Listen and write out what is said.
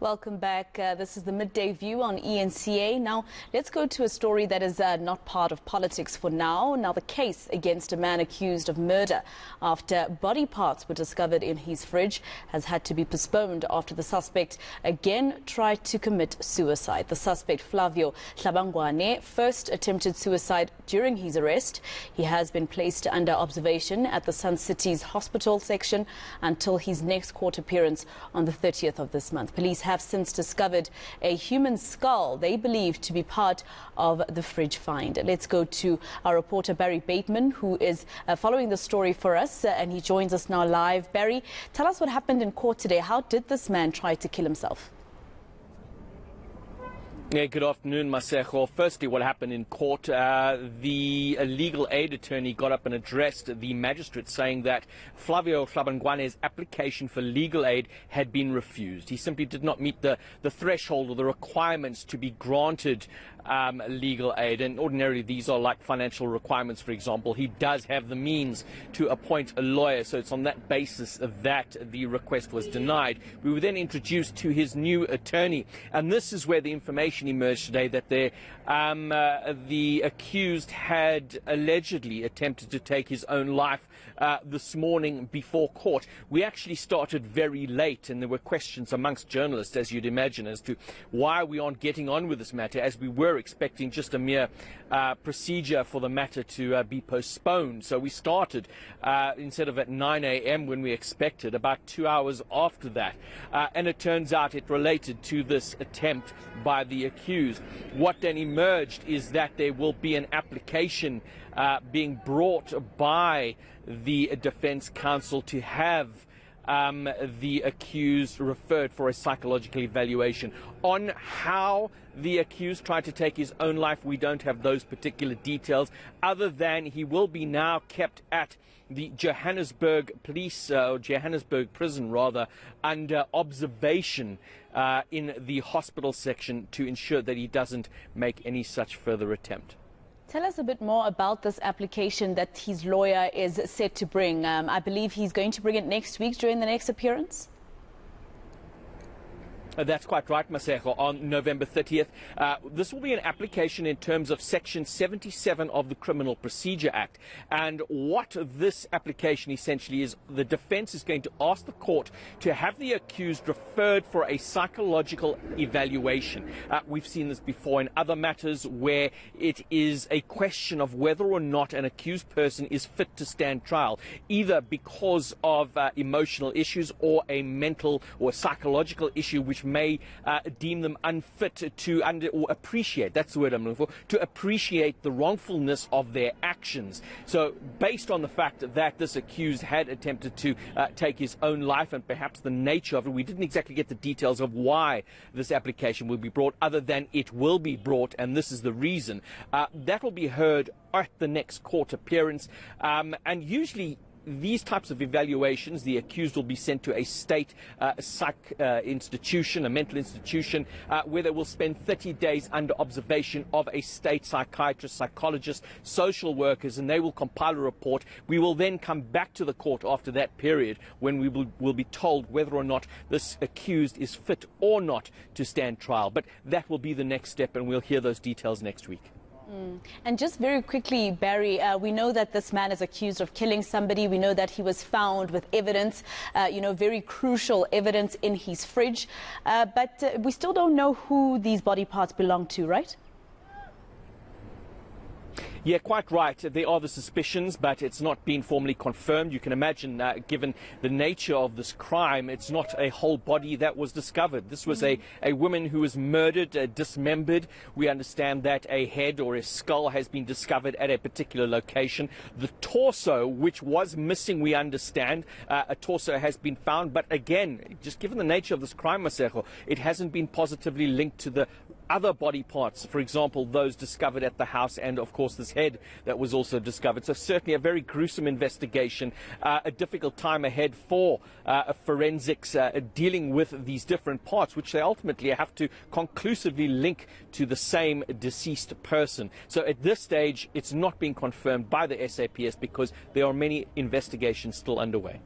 Welcome back. This is the Midday View on eNCA. Now, let's go to a story that is not part of politics for now. Now, the case against a man accused of murder after body parts were discovered in his fridge has had to be postponed after the suspect again tried to commit suicide. The suspect, Flavio Tlabangwane, first attempted suicide during his arrest. He has been placed under observation at the Sun City's hospital section until his next court appearance on the 30th of this month. Police have since discovered a human skull they believe to be part of the fridge find. Let's go to our reporter Barry Bateman, who is following the story for us, and he joins us now live. Barry, tell us what happened in court today. How did this man try to kill himself? Yeah, good afternoon, Maseko. Firstly, what happened in court, the legal aid attorney got up and addressed the magistrate, saying that Flavio Tlabangwane's application for legal aid had been refused. He simply did not meet the threshold or the requirements to be granted legal aid, and ordinarily these are like financial requirements. For example, he does have the means to appoint a lawyer, so it's on that basis that the request was denied. We were then introduced to his new attorney, and this is where the information emerged today that the accused had allegedly attempted to take his own life this morning before court. We actually started very late, and there were questions amongst journalists, as you'd imagine, as to why we aren't getting on with this matter, as we were expecting just a mere procedure for the matter to be postponed. So we started instead of at 9 a.m. when we expected, about 2 hours after that, and it turns out it related to this attempt by the accused. What then emerged is that there will be an application being brought by the defense counsel to have the accused referred for a psychological evaluation. On how the accused tried to take his own life, we don't have those particular details, other than he will be now kept at the Johannesburg police, or Johannesburg prison rather, under observation in the hospital section to ensure that he doesn't make any such further attempt. Tell us a bit more about this application that his lawyer is set to bring. I believe he's going to bring it next week during the next appearance. That's quite right, Maseko, on November 30th. This will be an application in terms of Section 77 of the Criminal Procedure Act. And what this application essentially is, the defense is going to ask the court to have the accused referred for a psychological evaluation. We've seen this before in other matters where it is a question of whether or not an accused person is fit to stand trial, either because of emotional issues or a mental or psychological issue which may deem them unfit to appreciate, that's the word I'm looking for, to appreciate the wrongfulness of their actions. So based on the fact that this accused had attempted to take his own life, and perhaps the nature of it, we didn't exactly get the details of why this application will be brought, other than it will be brought, and this is the reason. That will be heard at the next court appearance, and usually these types of evaluations, the accused will be sent to a state institution, a mental institution, where they will spend 30 days under observation of a state psychiatrist, psychologist, social workers, and they will compile a report. We will then come back to the court after that period, when we will be told whether or not this accused is fit or not to stand trial. But that will be the next step, and we'll hear those details next week. And just very quickly, Barry, we know that this man is accused of killing somebody. We know that he was found with evidence, very crucial evidence in his fridge. But we still don't know who these body parts belong to, right? Yeah, quite right. There are the suspicions, but it's not been formally confirmed. You can imagine, given the nature of this crime, it's not a whole body that was discovered. This was a woman who was murdered, dismembered. We understand that a head or a skull has been discovered at a particular location. The torso, which was missing, we understand, a torso has been found. But again, just given the nature of this crime, Maseko, it hasn't been positively linked to the other body parts, for example, those discovered at the house, and of course this head that was also discovered. So certainly a very gruesome investigation, a difficult time ahead for forensics dealing with these different parts, which they ultimately have to conclusively link to the same deceased person. So at this stage, it's not being confirmed by the SAPS because there are many investigations still underway.